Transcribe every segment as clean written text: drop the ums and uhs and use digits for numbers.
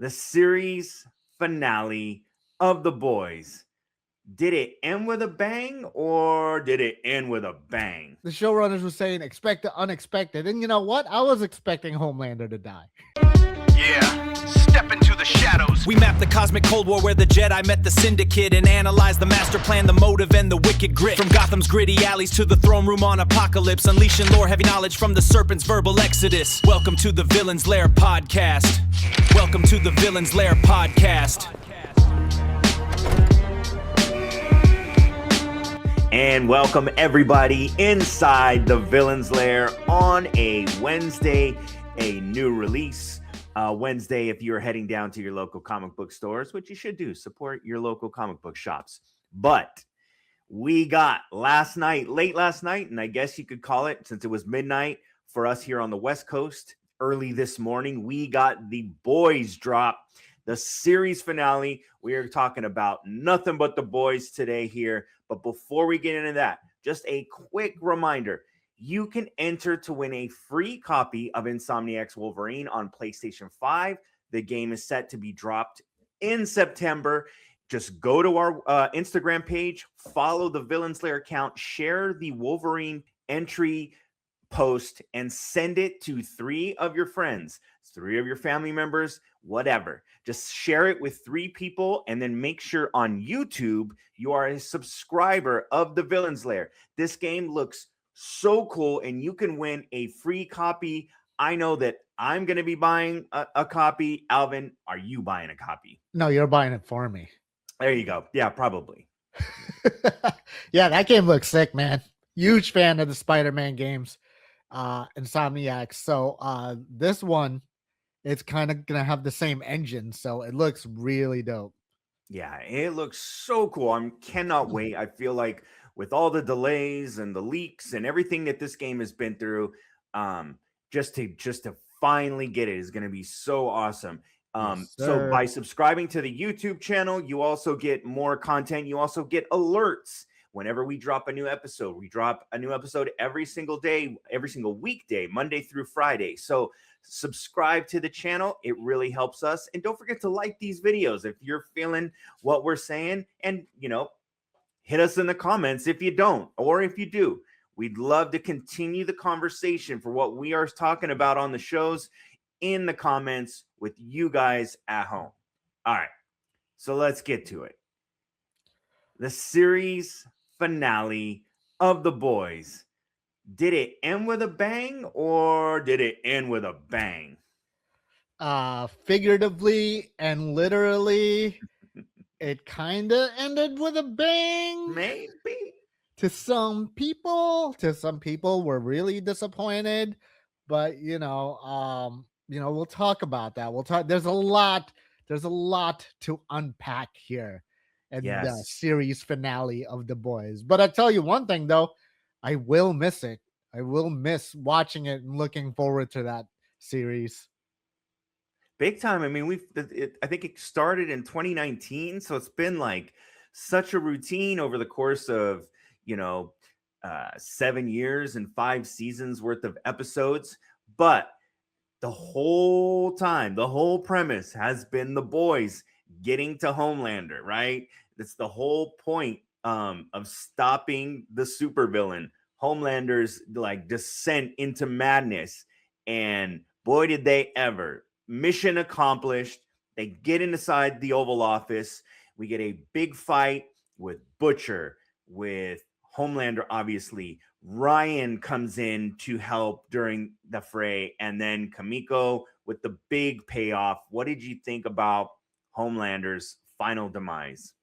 the series finale of The Boys. Did it end with a bang or did it end with a bang? The showrunners were saying expect the unexpected. And you know what? I was expecting Homelander to die. Yeah, step into the shadows. We mapped the cosmic Cold War where the Jedi met the Syndicate and analyzed the master plan, the motive, and the wicked grit. From Gotham's gritty alleys to the throne room on Apocalypse, unleashing lore, heavy knowledge from the serpent's verbal exodus. Welcome to the Villainz Lair podcast. Welcome to the Villainz Lair podcast. And welcome everybody inside the Villainz Lair on a Wednesday, a new release. Wednesday, if you're heading down to your local comic book stores, which you should do, support your local comic book shops. But we got late last night, and I guess you could call it, since it was midnight for us here on the West Coast, early this morning, we got The Boys drop, the series finale. We are talking about nothing but The Boys today here. But before we get into that, just a quick reminder. You can enter to win a free copy of Insomniac's Wolverine on PlayStation 5. The game is set to be dropped in September. Just go to our Instagram page, follow the Villainz Lair account, share the Wolverine entry post, and send it to 3 of your friends, 3 of your family members, whatever. Just share it with 3 people, and then make sure on YouTube you are a subscriber of the Villainz Lair. This game looks so cool, and you can win a free copy. I know that I'm going to be buying a copy. Alvin, are you buying a copy? No, you're buying it for me. There you go. Yeah, probably. Yeah, that game looks sick, man. Huge fan of the Spider-Man games, Insomniac. So this one, it's kind of going to have the same engine, so it looks really dope. Yeah, it looks so cool. I cannot wait. I feel like with all the delays and the leaks and everything that this game has been through, just to finally get it is going to be so awesome. Yes, so by subscribing to the YouTube channel, you also get more content. You also get alerts whenever we drop a new episode. We drop a new episode every single day, every single weekday, Monday through Friday. So subscribe to the channel. It really helps us. And don't forget to like these videos if you're feeling what we're saying. And, hit us in the comments if you don't, or if you do. We'd love to continue the conversation for what we are talking about on the shows in the comments with you guys at home. All right, so let's get to it. The series finale of The Boys. Did it end with a bang or did it end with a bang? Figuratively and literally, it kind of ended with a bang. Maybe. To some people were really disappointed, but we'll talk about that. We'll talk. There's a lot to unpack here in the series finale of The Boys. But I tell you one thing though, I will miss it. I will miss watching it and looking forward to that series. Big time. I mean, I think it started in 2019, so it's been like such a routine over the course of 7 years and 5 seasons worth of episodes. But the whole time, the whole premise has been the boys getting to Homelander, right? That's the whole point of stopping the supervillain, Homelander's descent into madness. And boy, did they ever. Mission accomplished. They get inside the Oval Office. We get a big fight with Butcher, with Homelander, obviously. Ryan comes in to help during the fray, and then Kamiko with the big payoff. What did you think about Homelander's final demise?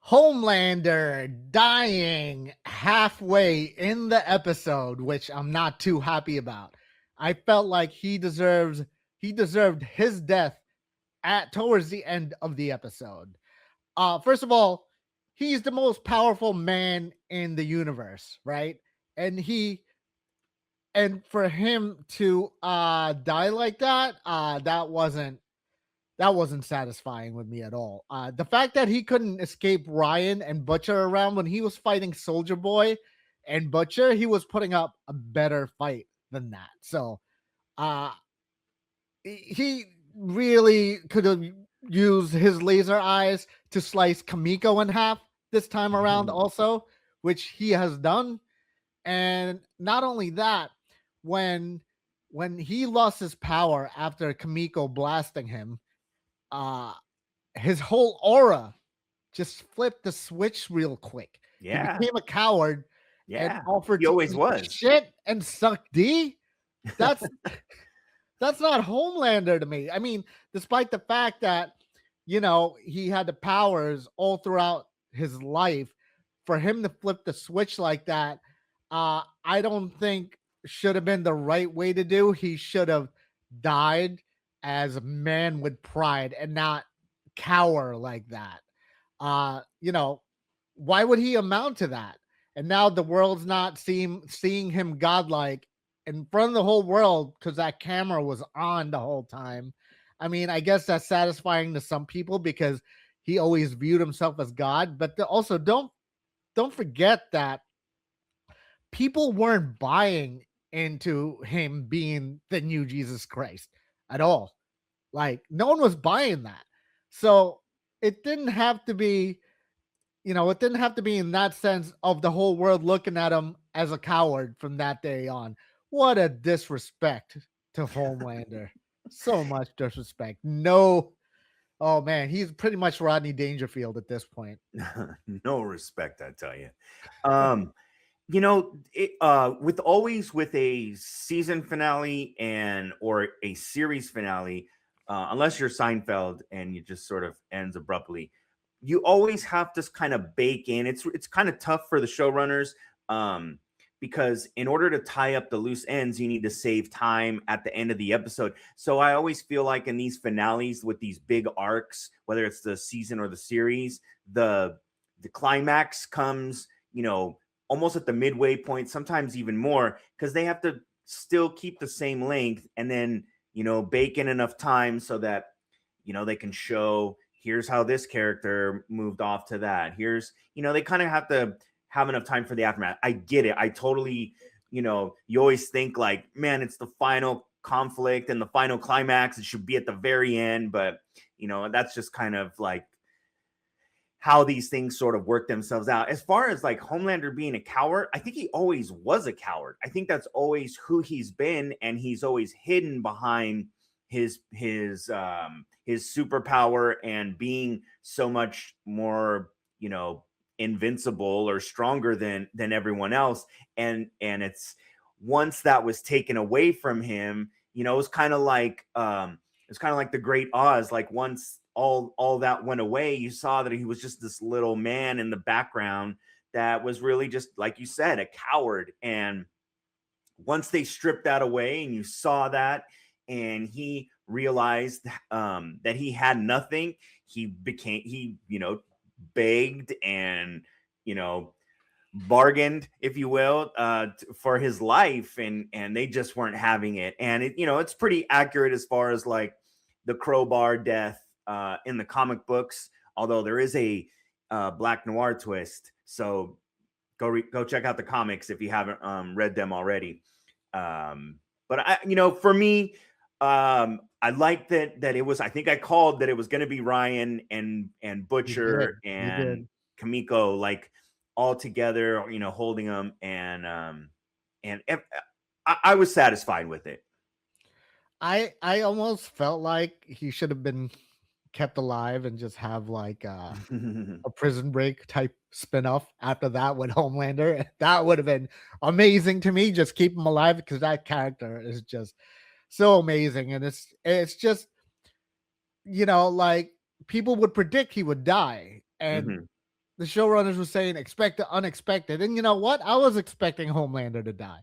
Homelander dying halfway in the episode, which I'm not too happy about. I felt like he deserved his death towards the end of the episode. First of all, he's the most powerful man in the universe, right? And for him to die like that, that wasn't satisfying with me at all. The fact that he couldn't escape Ryan and Butcher around when he was fighting Soldier Boy and Butcher, he was putting up a better fight than that. So he really could have used his laser eyes to slice Kamiko in half this time around also, which he has done. And not only that, when he lost his power after Kamiko blasting him, uh his whole aura just flipped the switch real quick. Yeah. He became a coward and Yeah. offered He to always eat was. shit and suck D. That's that's not Homelander to me. I mean, despite the fact that he had the powers all throughout his life, for him to flip the switch like that, I don't think should have been the right way to do. He should have died as a man with pride and not cower like that. Why would he amount to that? And now the world's not seeing him godlike in front of the whole world because that camera was on the whole time. I mean, I guess that's satisfying to some people because he always viewed himself as God. But also, don't forget that people weren't buying into him being the new Jesus Christ at all. Like, no one was buying that. So it didn't have to be, it didn't have to be in that sense of the whole world looking at him as a coward from that day on. What a disrespect to Homelander. So much disrespect. No. Oh man, he's pretty much Rodney Dangerfield at this point. No respect, I tell you. With a season finale or a series finale, unless you're Seinfeld and you just sort of ends abruptly, you always have to kind of bake in. It's kind of tough for the showrunners, because in order to tie up the loose ends, you need to save time at the end of the episode. So I always feel like in these finales with these big arcs, whether it's the season or the series, the climax comes, almost at the midway point, sometimes even more, because they have to still keep the same length and then, bake in enough time so that, they can show, here's how this character moved off to that. Here's, they kind of have to have enough time for the aftermath. I get it. I totally, you always think like, man, it's the final conflict and the final climax. It should be at the very end. But, that's just kind of like how these things sort of work themselves out. As far as like Homelander being a coward, I think he always was a coward. I think that's always who he's been. And he's always hidden behind his superpower and being so much more, invincible or stronger than everyone else. And it's once that was taken away from him, it was kind of like the Great Oz. Like once all that went away, you saw that he was just this little man in the background that was really just, like you said, a coward. And once they stripped that away and you saw that, and he realized that he had nothing, he begged and, bargained, if you will, for his life, and they just weren't having it. And it's pretty accurate as far as like the crowbar death in the comic books, although there is a Black Noir twist. So go check out the comics if you haven't read them already. But for me, I like that it was, I think I called that it was going to be Ryan and Butcher and Kamiko, like all together, holding them, and I was satisfied with it. I almost felt like he should have been kept alive and just have like a Prison Break type spinoff after that with Homelander. That would have been amazing to me. Just keep him alive because that character is just so amazing. And it's just, like people would predict he would die. And the showrunners were saying, expect the unexpected. And you know what? I was expecting Homelander to die.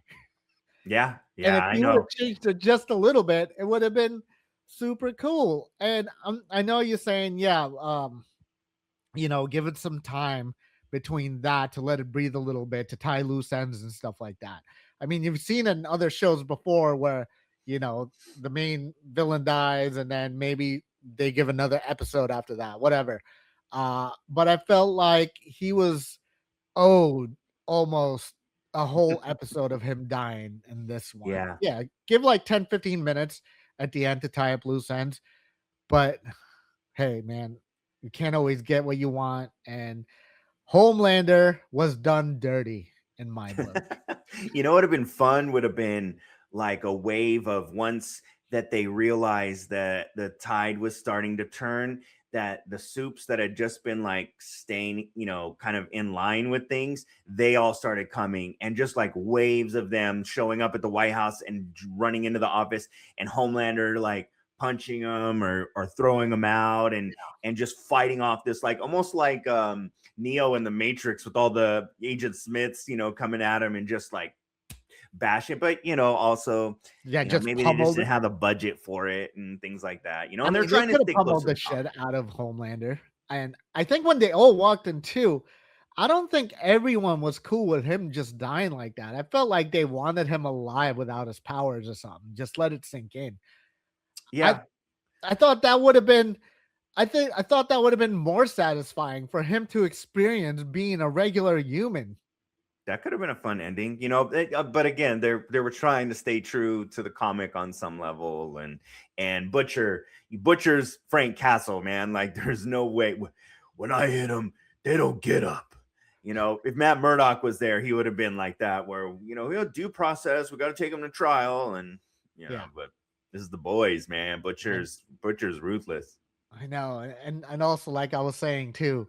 Yeah. And if you would have changed it just a little bit, it would have been super cool. And I know you're saying, give it some time between that to let it breathe a little bit, to tie loose ends and stuff like that. I mean, you've seen it in other shows before where, the main villain dies and then maybe they give another episode after that, whatever. But I felt like he was owed almost a whole episode of him dying in this one. Yeah. Give like 10, 15 minutes at the end to tie up loose ends. But hey, man, you can't always get what you want, and Homelander was done dirty in my book. You know what would have been fun would have been like a wave of once that they realized that the tide was starting to turn, that the soups that had just been like staying, kind of in line with things, they all started coming and just like waves of them showing up at the White House and running into the office, and Homelander like punching them or throwing them out and just fighting off this like almost like Neo in the Matrix with all the Agent Smiths, coming at him and just like bash it. But also, Yeah, just maybe they just pummeled. didn't have the budget for it and things like that. I And they're mean, they trying to could have stick close pummeled to the the comic. shit out of Homelander. And I think when they all walked in too, I don't think everyone was cool with him just dying like that. I felt like they wanted him alive without his powers or something. Just let it sink in. I Yeah, I thought that would have been I thought that would have been more satisfying for him to experience being a regular human. that could have been a fun ending, but again, they were trying to stay true to the comic on some level, and Butcher's Frank Castle, man. Like, there's no way when I hit him, they don't get up. If Matt Murdock was there, he would have been like that, where due process, we got to take him to trial, and Yeah. but this is the boys, man. Butcher's ruthless. I know, and also like I was saying too,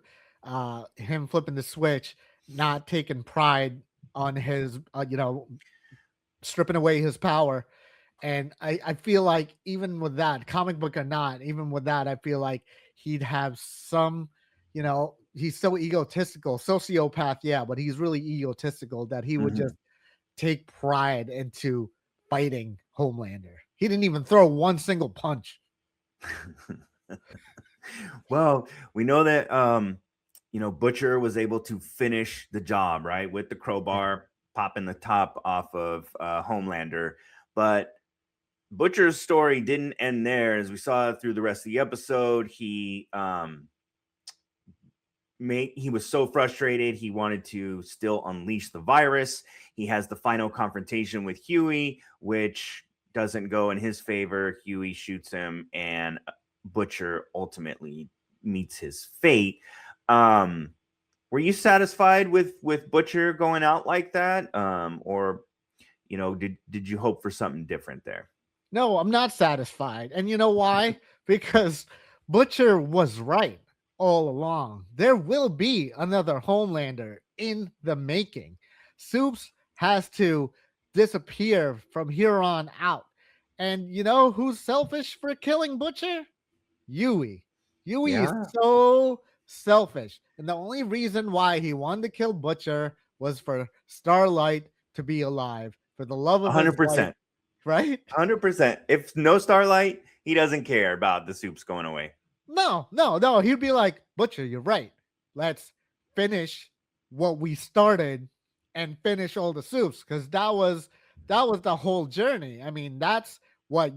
him flipping the switch, not taking pride on his, stripping away his power, and I feel like even with that, comic book or not, even with that, I feel like he'd have some, he's so egotistical, sociopath, yeah, but he's really egotistical that he would Mhm. just take pride into fighting Homelander. He didn't even throw one single punch. Well, we know that Butcher was able to finish the job, right, with the crowbar popping the top off of Homelander, but Butcher's story didn't end there. As we saw through the rest of the episode, he was so frustrated he wanted to still unleash the virus. He has the final confrontation with Huey, which doesn't go in his favor. Huey shoots him, and Butcher ultimately meets his fate. Were you satisfied with Butcher going out like that, or did you hope for something different there? No, I'm not satisfied. And you know why? Because Butcher was right all along. There will be another Homelander in the making. Soups has to disappear from here on out. And you know who's selfish for killing Butcher? Yui. Yui is Yeah, so selfish. And the only reason why he wanted to kill Butcher was for Starlight to be alive, for the love of his life, 100%. right? 100%. If no Starlight, he doesn't care about the soups going away. No. He'd be like, Butcher, you're right. Let's finish what we started and finish all the soups. Because that was the whole journey. I mean, that's what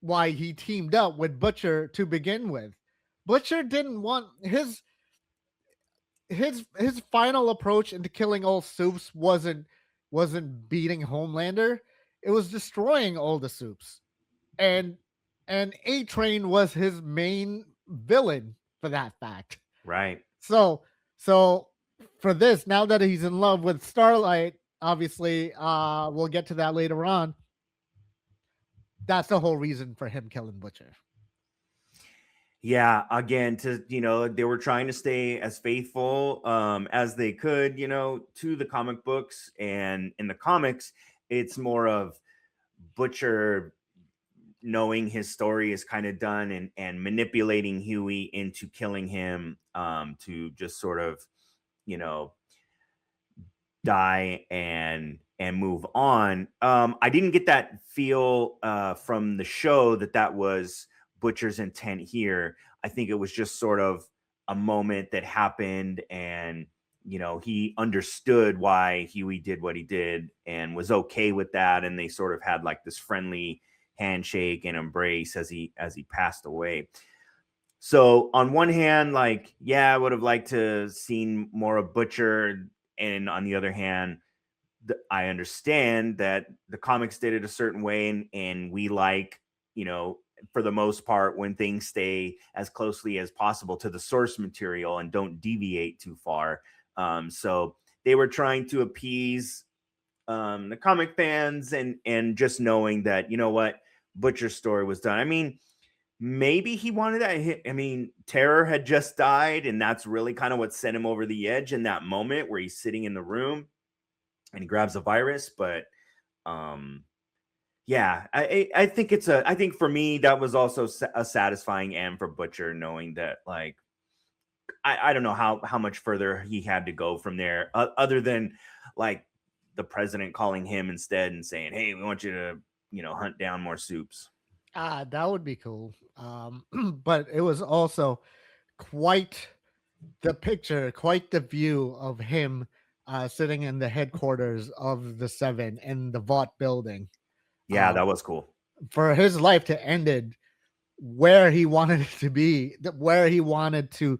why he teamed up with Butcher to begin with. Butcher didn't want his final approach into killing all soups wasn't beating Homelander. It was destroying all the soups. And A Train was his main villain for that fact. Right. So for this, now that he's in love with Starlight, obviously, we'll get to that later on. That's the whole reason for him killing Butcher. Yeah, again, they were trying to stay as faithful as they could, to the comic books. And in the comics, it's more of Butcher knowing his story is kind of done and manipulating Huey into killing him, to just sort of, die and move on. I didn't get that feel from the show that was Butcher's intent here. I think it was just sort of a moment that happened, and he understood why Huey did what he did and was okay with that, and they sort of had like this friendly handshake and embrace as he passed away. So on one hand, like, yeah, I would have liked to seen more of Butcher, and on the other hand, I understand that the comics did it a certain way, and we like for the most part, when things stay as closely as possible to the source material and don't deviate too far. So they were trying to appease the comic fans, and just knowing that, you know what, Butcher's story was done. I mean, maybe he wanted that. I mean, Terror had just died, and that's really kind of what sent him over the edge in that moment where he's sitting in the room and he grabs a virus. But yeah, I think I think for me that was also a satisfying end for Butcher, knowing that, like, I don't know how much further he had to go from there, other than like the president calling him instead and saying, "Hey, we want you to, hunt down more soups." That would be cool. But it was also quite the picture, quite the view of him sitting in the headquarters of the Seven in the Vought building. Yeah, that was cool. For his life to ended where he wanted it to be, where he wanted to,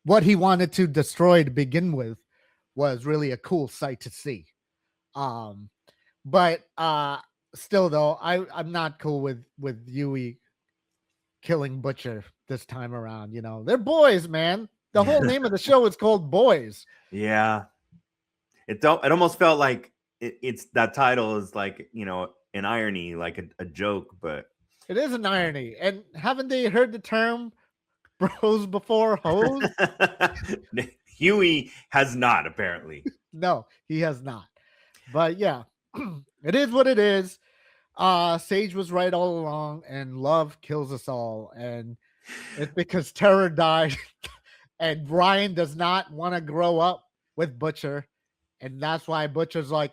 what he wanted to destroy to begin with, was really a cool sight to see. But still though, I'm not cool with Yui killing Butcher this time around. They're boys, man. The whole name of the show is called Boys. Yeah, it almost felt like it's that title is like, an irony, like a joke, but it is an irony. And haven't they heard the term bros before hoes? Huey has not, apparently. No, he has not. But yeah, it is what it is. Sage was right all along, and love kills us all. And it's because Terror died, and Ryan does not want to grow up with Butcher. And that's why Butcher's like,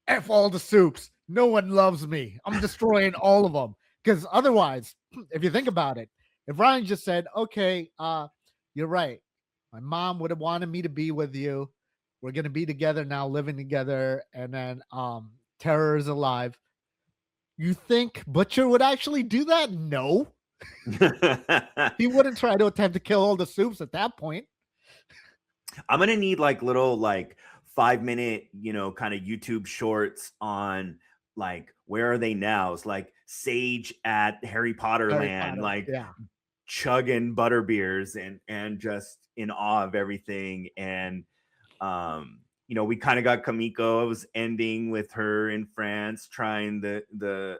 F all the soups. No one loves me. I'm destroying all of them. Because otherwise, if you think about it, if Ryan just said, okay, you're right. My mom would have wanted me to be with you. We're going to be together now, living together. And then Terror is alive. You think Butcher would actually do that? No. He wouldn't try to attempt to kill all the soups at that point. I'm going to need like little 5-minute, kind of YouTube shorts on like, where are they now? It's like Sage at Harry Potter land, chugging butterbeers and just in awe of everything. And, we kind of got Kamiko. It was ending with her in France trying the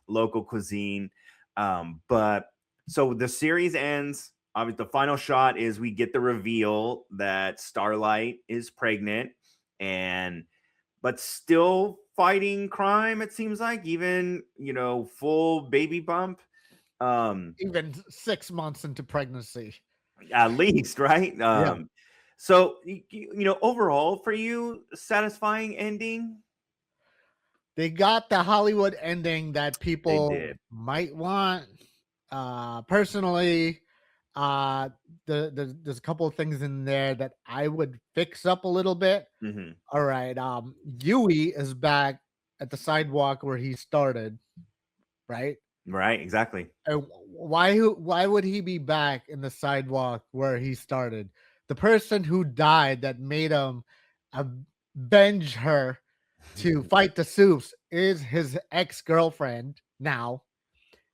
local cuisine. But so the series ends. Obviously, the final shot is we get the reveal that Starlight is pregnant, but still fighting crime. It seems like, even full baby bump. Even 6 months into pregnancy, at least, right? So overall for you, satisfying ending. They got the Hollywood ending that people might want. Personally, there's a couple of things in there that I would fix up a little bit. Mm-hmm. All right. Yui is back at the sidewalk where he started, right? Right, exactly. And why would he be back in the sidewalk where he started? The person who died that made him avenge her to fight the soups is his ex-girlfriend now,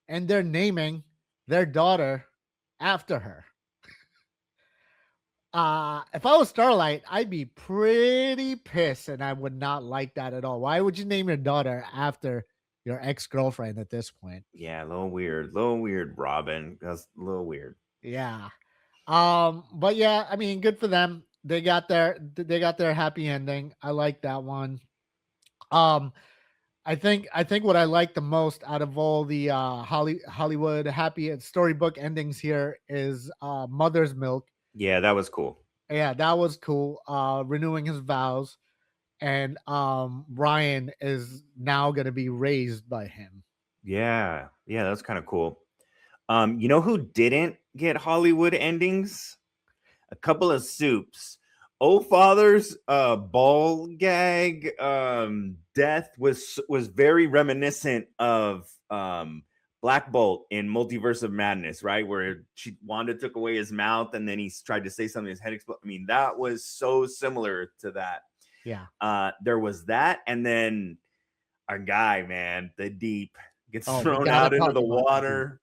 and they're naming their daughter after her. If I was Starlight, I'd be pretty pissed, and I would not like that at all. Why would you name your daughter after your ex-girlfriend at this point? Yeah, a little weird, Robin. That's a little weird. Yeah. But yeah, I mean, good for them. They got their happy ending. I like that one. I think what I like the most out of all the Hollywood happy storybook endings here is Mother's Milk. Yeah, that was cool. Yeah, that was cool. Renewing his vows, and Ryan is now going to be raised by him. Yeah, that's kind of cool. You know who didn't get Hollywood endings? A couple of soups. Oh Father's ball gag death was very reminiscent of Black Bolt in Multiverse of Madness, right? Where Wanda took away his mouth and then he tried to say something, his head exploded. I mean, that was so similar to that. Yeah. There was that, and then our guy, man, the Deep Gets Oh, we thrown gotta out into talk the about that, dude. water.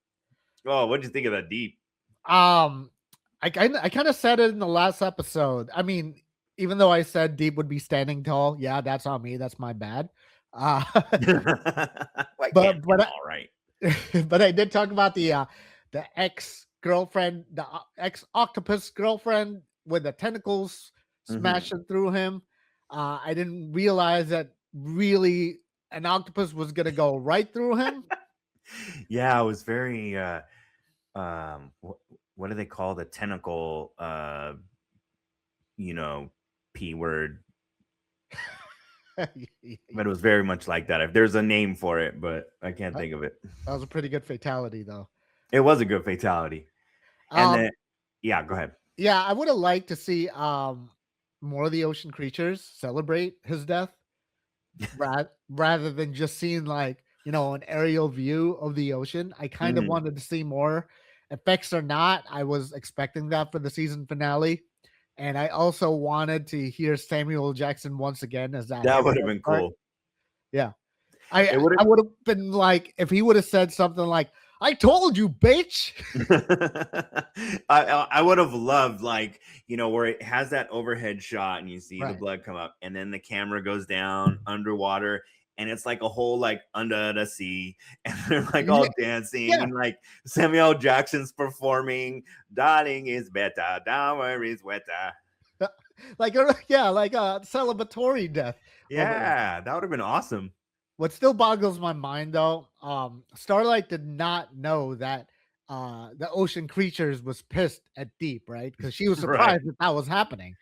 Oh, what'd you think of that deep? I kind of said it in the last episode. I mean, even though I said Deep would be standing tall, yeah, that's on me. That's my bad. Uh, Why but can't but all right? but I did talk about the ex girlfriend, the ex octopus girlfriend with the tentacles smashing through him. I didn't realize that really an octopus was gonna go right through him. Yeah, it was very what do they call the tentacle you know, P word, but it was very much like that. If there's a name for it, but I can't That think of it. was a pretty good fatality, though. It was a good fatality. And Um, then yeah, go ahead. yeah, I would have liked to see more of the ocean creatures celebrate his death, rather than just seeing like an aerial view of the ocean. I kind of Mm. wanted to see more effects or not. I was expecting that for the season finale, and I also wanted to hear Samuel Jackson once again as that That would have hero been part. cool. Yeah, It would I would have been like if he would have said something like, "I told you, bitch." I would have loved, like, where it has that overhead shot and you see the Right. blood come up and then the camera goes down underwater and it's like a whole like under the sea and they're like all Yeah, dancing yeah. and like Samuel Jackson's performing "Darling is better, down is wetter." like like a celebratory death. Yeah, that would have been awesome. What still boggles my mind though, Starlight did not know that the ocean creatures was pissed at Deep, right? Because she was Right. surprised that was happening.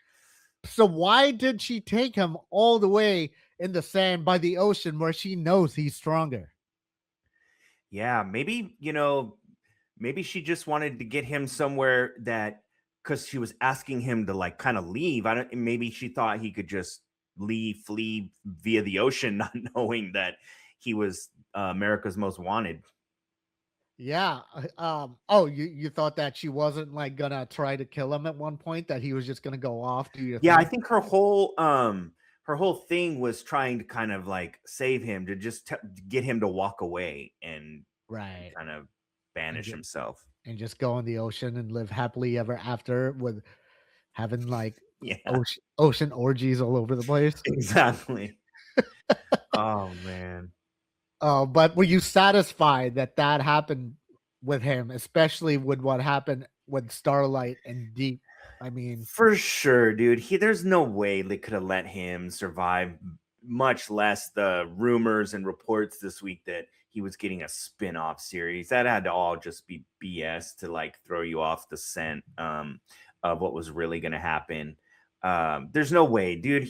So why did she take him all the way in the sand by the ocean where she knows he's stronger? Yeah, maybe she just wanted to get him somewhere that, because she was asking him to like kind of leave. I don't Maybe she thought he could just flee via the ocean, not knowing that he was America's most wanted. Yeah. Oh, you thought that she wasn't like gonna try to kill him at one point, that he was just gonna go off, do your Yeah, I thing? think her whole thing was trying to kind of like save him, to just get him to walk away and Right. kind of And banish just, himself. and just go in the ocean and live happily ever after with having like Yeah, ocean orgies all over the place. exactly. Oh man. But were you satisfied that that happened with him, especially with what happened with Starlight and Deep? I mean, For sure, dude. There's no way they could have let him survive, much less the rumors and reports this week that he was getting a spin-off series. That had to all just be BS to like throw you off the scent of what was really gonna happen. There's no way, dude.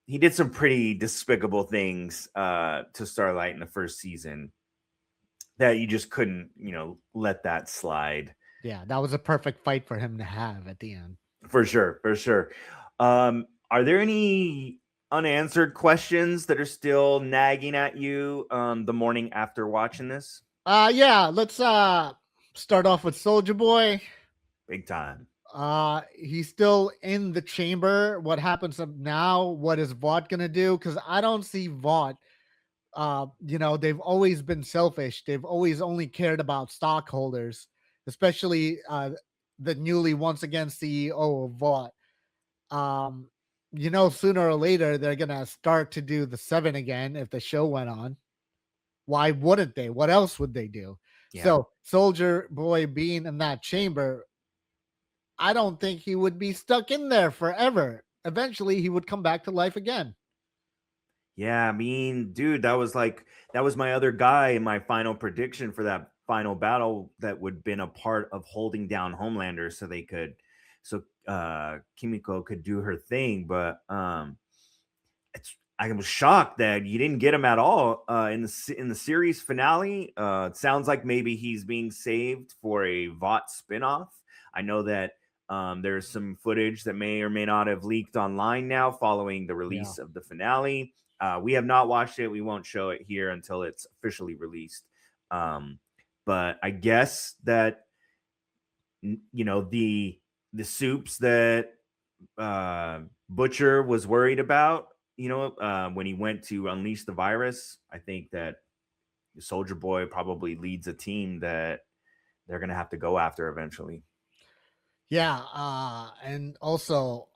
He did some pretty despicable things to Starlight in the first season that you just couldn't, let that slide. yeah, that was a perfect fight for him to have at the end. For sure, for sure. Are there any unanswered questions that are still nagging at you the morning after watching this? Yeah, let's start off with Soldier Boy. Big time. He's still in the chamber. What happens now? What is Vought gonna do? Because I don't see Vought. They've always been selfish. They've always only cared about stockholders, especially the newly once again CEO of Vought. Sooner or later they're gonna start to do the 7 again if the show went on. Why wouldn't they? What else would they do? Yeah. So Soldier Boy being in that chamber, I don't think he would be stuck in there forever. Eventually he would come back to life again. Yeah, I mean, dude, that was my other guy in my final prediction for that final battle that would been a part of holding down Homelander so Kimiko could do her thing. But I was shocked that you didn't get him at all in the series finale. It sounds like maybe he's being saved for a Vought spinoff. I know that there's some footage that may or may not have leaked online now following the release of the finale. We have not watched it. We won't show it here until it's officially released. But I guess that the soups that Butcher was worried about, when he went to unleash the virus, I think that Soldier Boy probably leads a team that they're gonna have to go after eventually. Yeah, and also,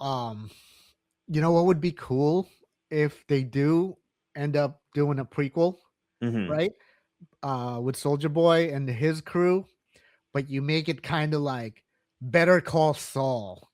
you know what would be cool if they do end up doing a prequel, Mm-hmm. right? With Soldier Boy and his crew, but you make it kind of like Better Call Saul.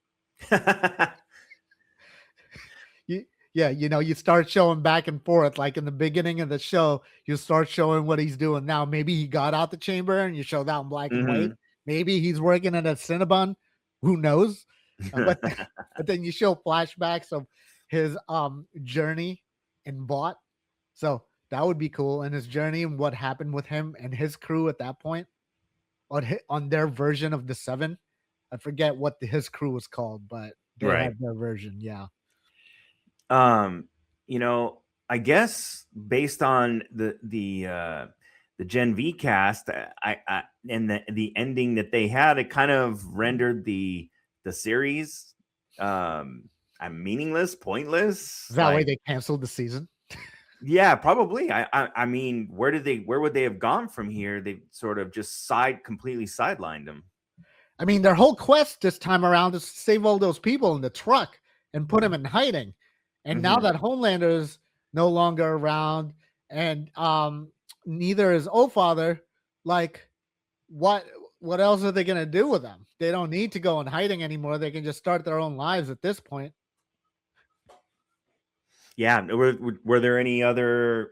You, yeah, you know, you start showing back and forth. Like in the beginning of the show, you start showing what he's doing now. Maybe he got out the chamber and you show that in black and white. Maybe he's working at a Cinnabon. Who knows? But but then you show flashbacks of his journey in Bot. So that would be cool. And his journey and what happened with him and his crew at that point on their version of the Seven. I forget what his crew was called, but they Right. had their version. Yeah. You know, I guess based on the Gen V cast, I and the ending that they had, it kind of rendered the series meaningless, pointless. Is that why Like, they canceled the season? yeah, probably. I mean, where would they have gone from here? They sort of just completely sidelined them. I mean, their whole quest this time around is to save all those people in the truck and put them in hiding. And now that Homelander is no longer around, and neither is Oldfather, like, what else are they gonna do with them? They don't need to go in hiding anymore. They can just start their own lives at this point. Yeah. Were there any other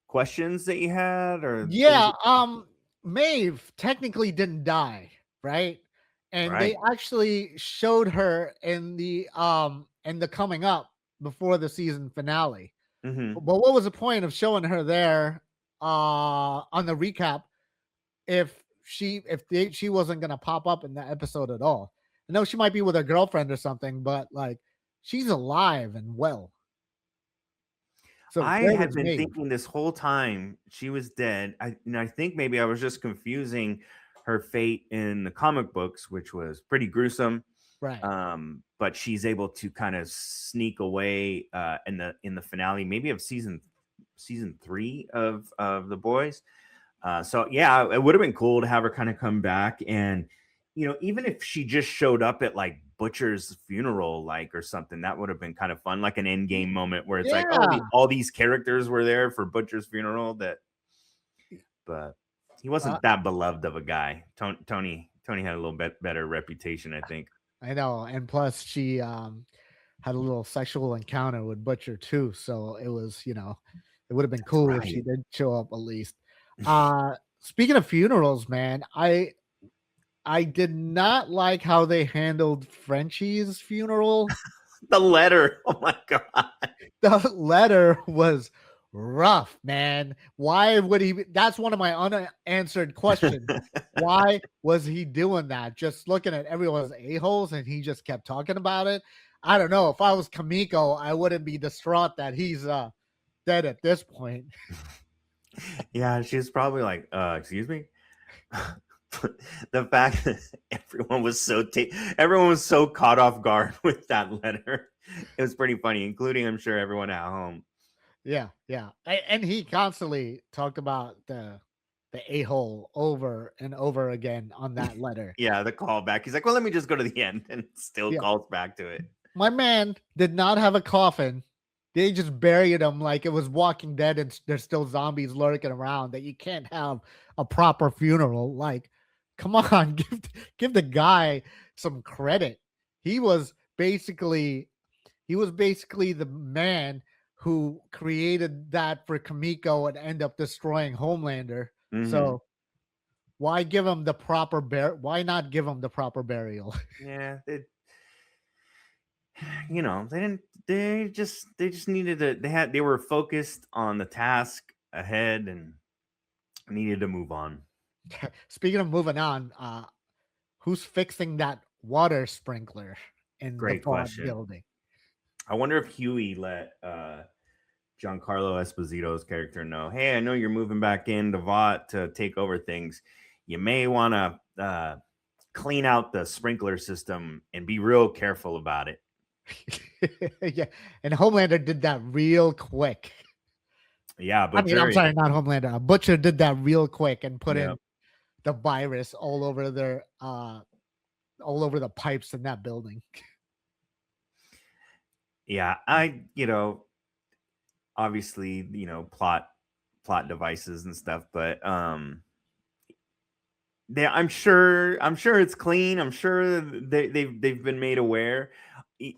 questions that you had, or Yeah, Maeve technically didn't die, right? And they actually showed her in the coming up before the season finale. Mm-hmm. But what was the point of showing her there on the recap if she wasn't gonna pop up in that episode at all? I know she might be with her girlfriend or something, but like she's alive and well. So I where had was been Maeve? thinking this whole time she was dead. I think maybe I was just confusing her fate in the comic books, which was pretty gruesome. Right. But she's able to kind of sneak away in the finale, maybe of season 3 of The Boys. So yeah, it would have been cool to have her kind of come back, and you know, even if she just showed up at like Butcher's funeral, like, or something, that would have been kind of fun, like an end game moment where it's like, oh, Yeah. all these characters were there for Butcher's funeral. But he wasn't that beloved of a guy. Tony had a little bit better reputation, I think. I know, and plus she had a little sexual encounter with Butcher too, so it was, you know, it would have been cool if she right. did show up at least. Speaking of funerals, man, I did not like how they handled Frenchie's funeral. The letter, oh my god, The letter was rough, man. Why would he? That's one of my unanswered questions. Why was he doing that? Just looking at everyone's a-holes and he just kept talking about it. I don't know. If I was Kamiko, I wouldn't be distraught that he's dead at this point. Yeah, she's probably like, excuse me. The fact that everyone was so caught off guard with that letter, it was pretty funny, including, I'm sure, everyone at home. Yeah. And he constantly talked about the a-hole over and over again on that letter. Yeah, the callback. He's like, well, let me just go to the end, and still calls back to it. My man did not have a coffin. They just buried him like it was Walking Dead and there's still zombies lurking around, that you can't have a proper funeral. Like, come on, give the guy some credit. He was basically the man who created that for Kamiko and end up destroying Homelander. So why give him the proper why not give him the proper burial? Yeah, you know, they just needed to, they were focused on the task ahead and needed to move on. Speaking of moving on, who's fixing that water sprinkler in Great the Bond question. building? I wonder if Huey let Giancarlo Esposito's character know, hey, I know you're moving back into Vought to take over things. You may want to clean out the sprinkler system and be real careful about it. Yeah, and Homelander did that real quick. Yeah, I mean, I'm Butcher. sorry, not Homelander. Butcher did that real quick and put Yeah. in the virus all over their all over the pipes in that building. Yeah, obviously, plot devices and stuff, but I'm sure it's clean. I'm sure they've been made aware.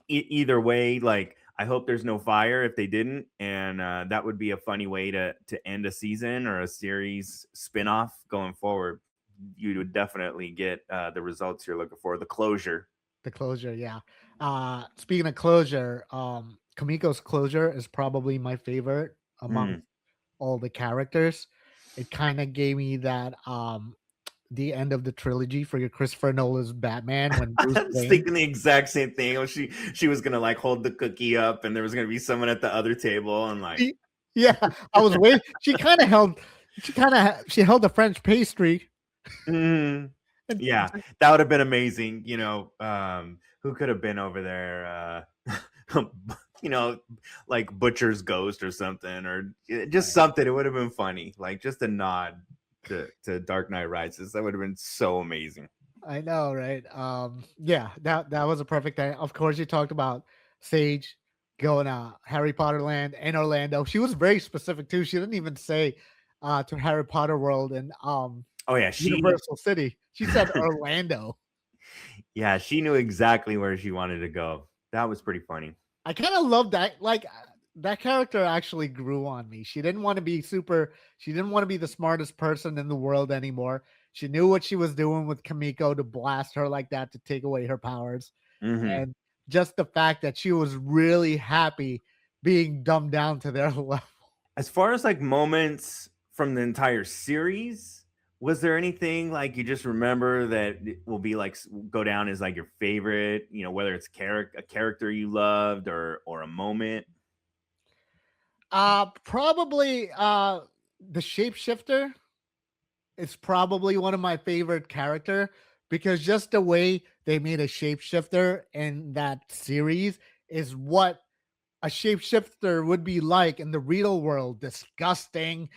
Either way, like I hope there's no fire if they didn't, and that would be a funny way to end a season or a series spinoff going forward. You would definitely get the results you're looking for, the closure. The closure, yeah. Speaking of closure, Kamiko's closure is probably my favorite among Mm. all the characters. It kind of gave me that the end of the trilogy for your Christopher Nolan's Batman when Bruce I was Wayne. thinking the exact same thing. Oh, she was gonna like hold the cookie up, and there was gonna be someone at the other table, and like, Yeah, I was waiting. She held the French pastry. mm, And yeah, that would have been amazing. Who could have been over there? Like Butcher's ghost or something, or just something. It would have been funny, like just a nod to Dark Knight Rises. That would have been so amazing. I know, right? Yeah, that was a perfect thing. Of course, you talked about Sage going Harry Potter Land and Orlando. She was very specific too. She didn't even say to Harry Potter World and Oh yeah, Universal City. She said Orlando. yeah, she knew exactly where she wanted to go. That was pretty funny. I kind of love that. Like that character actually grew on me. She didn't want to be she didn't want to be the smartest person in the world anymore. She knew what she was doing with Kamiko to blast her like that to take away her powers. Mhm. And just the fact that she was really happy being dumbed down to their level. As far as like moments from the entire series, was there anything like you just remember that will be like go down as like your favorite? Whether it's a character you loved or a moment. Probably the shapeshifter is probably one of my favorite character because just the way they made a shapeshifter in that series is what a shapeshifter would be like in the real world. Disgusting,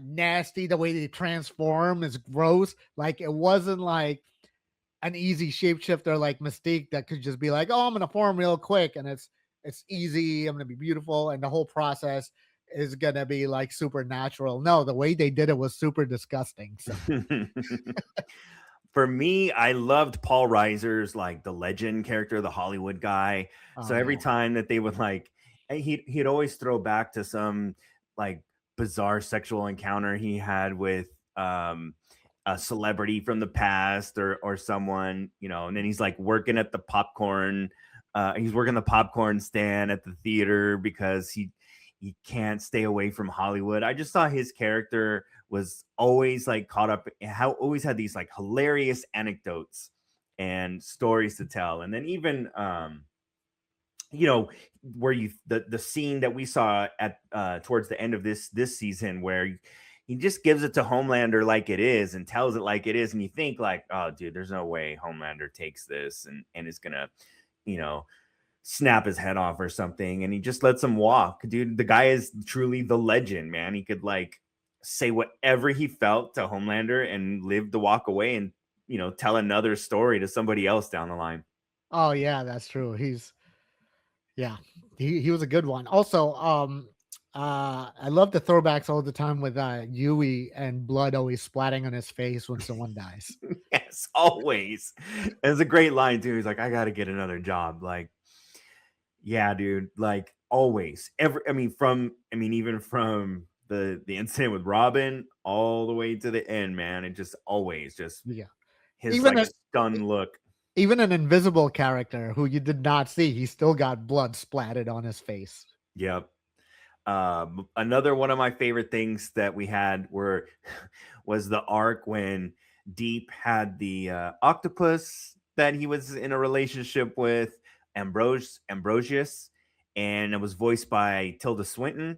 nasty. The way they transform is gross. Like it wasn't like an easy shapeshifter like Mystique that could just be like, "Oh, I'm gonna form real quick," and it's easy. I'm gonna be beautiful, and the whole process is gonna be like supernatural. No, the way they did it was super disgusting. So For me, I loved Paul Reiser's like the legend character, the Hollywood guy. So every yeah. time that they would like, he'd always throw back to some like bizarre sexual encounter he had with a celebrity from the past or someone, and then he's like working at the popcorn. He's working the popcorn stand at the theater because he can't stay away from Hollywood. I just thought his character was always like caught up, how always had these like hilarious anecdotes and stories to tell. And then even where the scene that we saw at towards the end of this season where he just gives it to Homelander like it is and tells it like it is, and you think like, oh dude, there's no way Homelander takes this and is gonna, you know, snap his head off or something, and he just lets him walk. Dude, the guy is truly the legend, man. He could like say whatever he felt to Homelander and live to walk away and tell another story to somebody else down the line. Oh yeah, that's true. Yeah, he was a good one. Also, I love the throwbacks all the time with Yui and blood always splatting on his face when someone dies. Yes, always. It's a great line too. He's like, I gotta get another job. Like, yeah, dude, like always. Even from the incident with Robin all the way to the end, man. It just always just Yeah, his even like stunned look. even an invisible character who you did not see, he still got blood splattered on his face. Yep. Another one of my favorite things that we had was the arc when Deep had the octopus that he was in a relationship with, Ambrosius, and it was voiced by Tilda Swinton.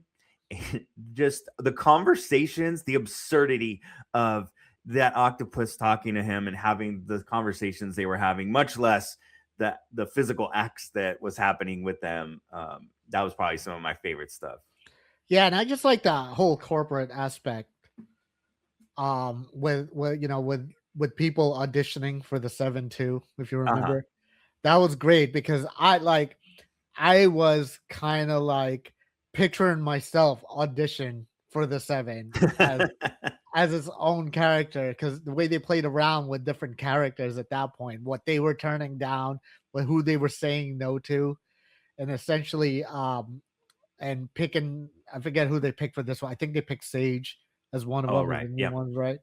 And just the conversations, the absurdity of that octopus talking to him and having the conversations they were having, much less the physical acts that was happening with them. That was probably some of my favorite stuff. Yeah, and I just like the whole corporate aspect. With with people auditioning for the 7 too, if you Uh-huh. remember. That was great because I was kind of like picturing myself audition for the 7 as its own character because the way they played around with different characters at that point, what they were turning down, with who they were saying no to, and essentially and picking, I forget who they picked for this one. I think they picked Sage as one of Oh, them as right. the new Yep. ones, right?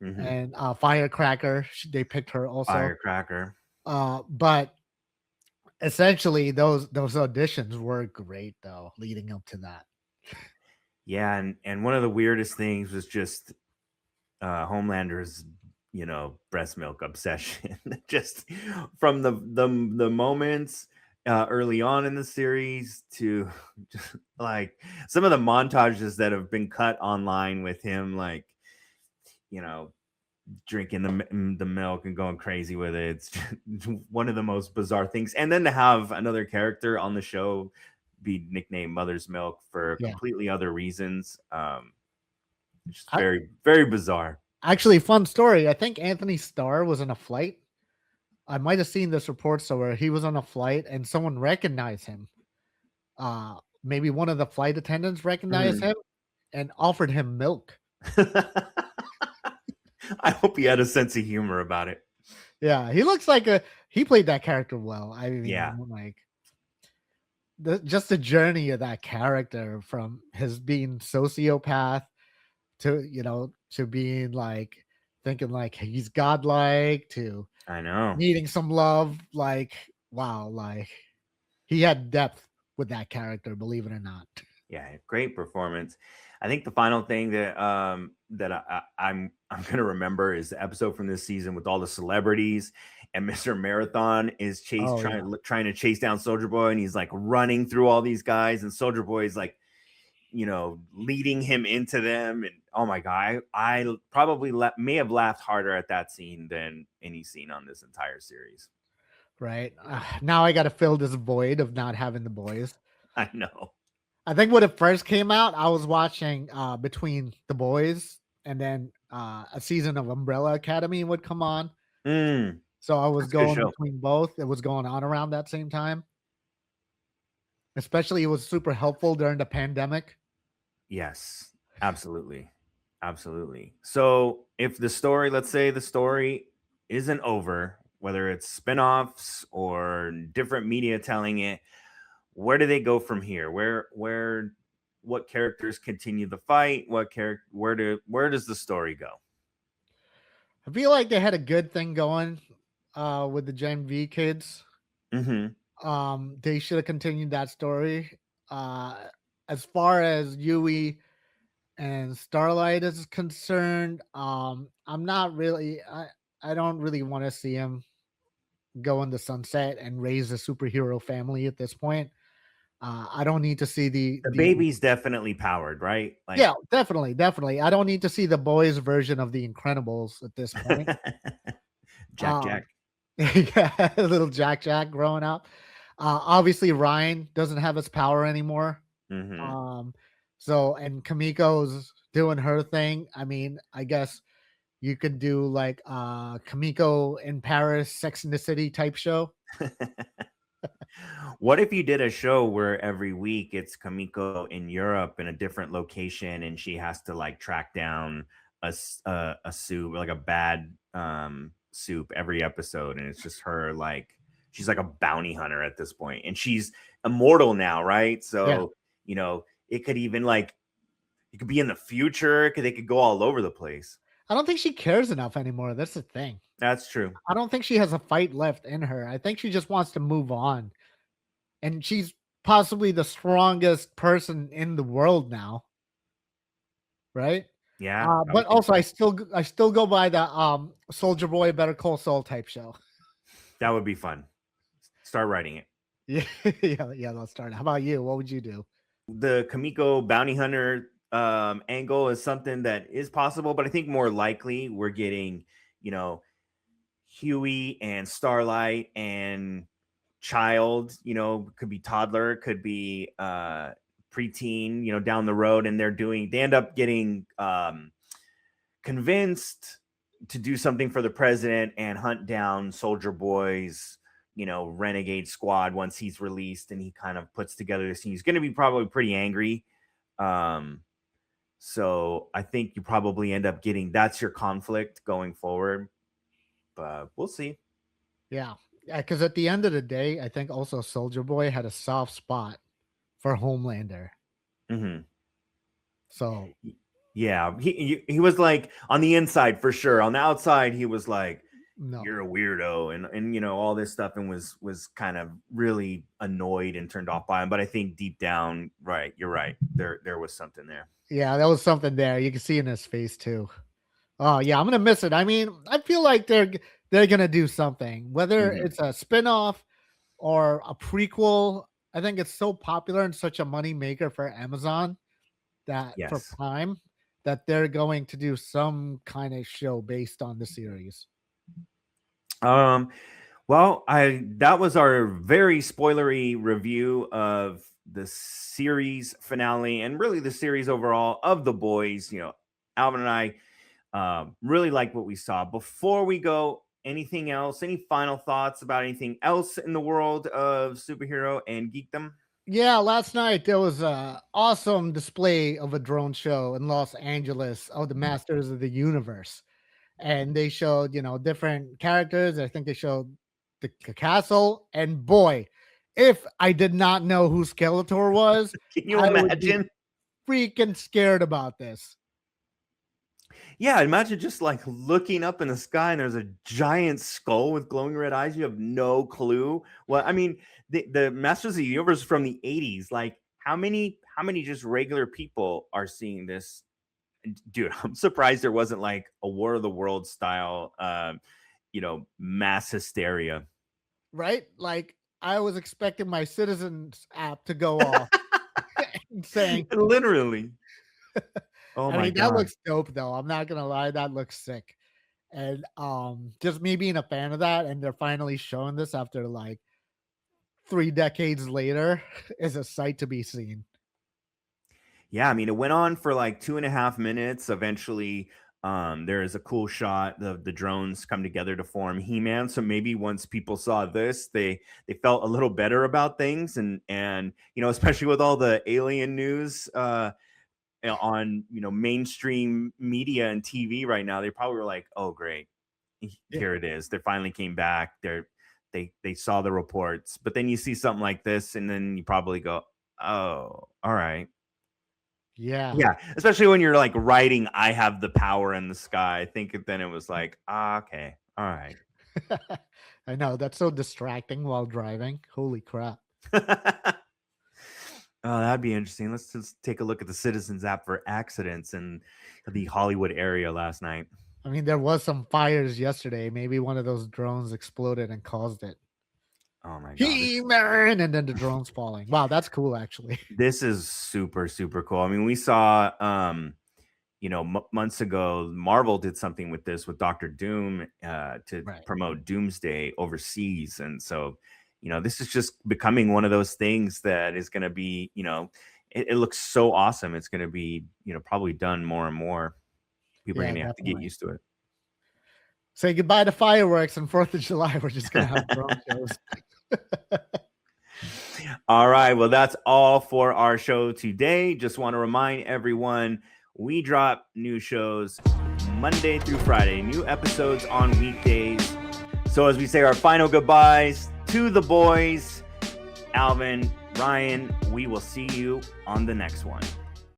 Hmm. And Firecracker, they picked her also. Firecracker. But essentially those auditions were great though, leading up to that. Yeah, and one of the weirdest things was just Homelander's, breast milk obsession. Just from the moments early on in the series to just like some of the montages that have been cut online with him, like, you know, drinking the milk and going crazy with it. It's just one of the most bizarre things. And then to have another character on the show be nicknamed Mother's Milk for Yeah. completely other reasons. It's just I, very, very bizarre. actually, fun story. I think Anthony Starr was on a flight. I might have seen this report somewhere. He was on a flight and someone recognized him. Maybe one of the flight attendants recognized Mhm. him and offered him milk. I hope he had a sense of humor about it. Yeah, he played that character well. I mean, Yeah. like just the journey of that character from his being sociopath to to being like thinking like he's godlike to I know. needing some love. Like, wow, like he had depth with that character, believe it or not. Yeah, great performance. I think the final thing that I'm gonna remember is the episode from this season with all the celebrities, and Mr. Marathon is Oh yeah. trying to chase down Soldier Boy, and he's like running through all these guys, and Soldier Boy is like, leading him into them. And oh my god, I probably may have laughed harder at that scene than any scene on this entire series. Right. Now I got to fill this void of not having the boys. I know. I think when it first came out, I was watching between the boys and then a season of Umbrella Academy would come on. Mm, So I was that's a good going show. between both. It was going on around that same time. Especially it was super helpful during the pandemic. Yes, absolutely. Absolutely. So if the story, let's say the story isn't over, whether it's spin-offs or different media telling it, where do they go from here? What characters continue the fight? Where does the story go? I feel like they had a good thing going with the Gen V kids. Mm-hmm. They should have continued that story. Uh as far as Yui and Starlight is concerned, I'm not really I don't really want to see him go in the sunset and raise a superhero family at this point. I don't need to see The the baby's definitely powered, right? Like yeah, definitely. I don't need to see the boys' version of the Incredibles at this point. Jack Um, Jack. yeah, little Jack growing up. Obviously, Ryan doesn't have his power anymore. Mm-hmm. Um, so and Kamiko's doing her thing. I mean, I guess you could do like Kamiko in Paris, Sex in the City type show. What if you did a show where every week it's Kamiko in Europe in a different location, and she has to like track down a soup, like a bad soup every episode, and it's just her, like she's like a bounty hunter at this point, and she's immortal now, right? Yeah. So it could even like it could be in the future, because they could go all over the place. I don't think she cares enough anymore. That's the thing. That's true. I don't think she has a fight left in her. I think she just wants to move on. And she's possibly the strongest person in the world now, right? Yeah, I But would think also so. I still go by the Soldier Boy Better Call Saul type show. That would be fun. Start writing it. Yeah, let's start. How about you? What would you do? The Kamiko bounty hunter angle is something that is possible, but I think more likely we're getting, Huey and Starlight and Child, could be toddler, could be preteen, down the road, and they end up getting convinced to do something for the president and hunt down Soldier Boy's, renegade squad once he's released, and he kind of puts together this. He's going to be probably pretty angry. So I think you probably end up getting that's your conflict going forward, but we'll see. Yeah, because at the end of the day, I think also Soldier Boy had a soft spot for Homelander. Mm-hmm. So yeah, he was like on the inside for sure. On the outside, he was like, no, you're a weirdo, and all this stuff, and was kind of really annoyed and turned off by him. But I think deep down, right, you're right. There was something there. Yeah, there was something there. You can see in his face too. Oh yeah, I'm gonna miss it. I mean, I feel like they're gonna do something, whether it's a spinoff or a prequel. I think it's so popular and such a money maker for Amazon that for Prime that they're going to do some kind of show based on the series. Well, that was our very spoilery review of the series finale and really the series overall of The Boys. Alvin and I really like what we saw. Before we go, anything else? Any final thoughts about anything else in the world of superhero and geekdom? Yeah, last night there was an awesome display of a drone show in Los Angeles of the Masters of the Universe. And they showed, different characters. I think they showed the castle. And boy, if I did not know who Skeletor was, can you imagine? Freaking scared about this. Yeah, imagine just like looking up in the sky and there's a giant skull with glowing red eyes. You have no clue. Well, I mean, the Masters of the Universe from the 80s. Like, how many just regular people are seeing this? Dude, I'm surprised there wasn't like a War of the Worlds style, mass hysteria. Right? Like, I was expecting my Citizens app to go off saying, literally. Oh my God. That looks dope though. I'm not gonna lie, that looks sick. And just me being a fan of that, and they're finally showing this after like 3 decades later is a sight to be seen. Yeah, I mean, it went on for like 2.5 minutes. Eventually, there is a cool shot. The drones come together to form He-Man. So maybe once people saw this, they felt a little better about things, and especially with all the alien news on mainstream media and TV right now, they probably were like, "Oh, great, here it is." They finally came back. They saw the reports, but then you see something like this, and then you probably go, "Oh, all right." Yeah. Especially when you're like writing, "I have the power in the sky." I think then it was like, okay, all right. I know, that's so distracting while driving. Holy crap. Oh, that'd be interesting. Let's just take a look at the Citizens app for accidents in the Hollywood area last night. I mean, there was some fires yesterday. Maybe one of those drones exploded and caused it. Oh my God. He-Man, and then the drone's falling. Wow, that's cool, actually. This is super, super cool. I mean, we saw, months ago, Marvel did something with this with Dr. Doom to promote Doomsday overseas. And so, this is just becoming one of those things that is going to be, it looks so awesome. It's going to be, probably done more and more. People are going to have to get used to it. Say goodbye to fireworks on 4th of July. We're just going to have drone shows. All right. Well, that's all for our show today. Just want to remind everyone, we drop new shows Monday through Friday, new episodes on weekdays. So as we say our final goodbyes to the boys, Alvin, Ryan, we will see you on the next one.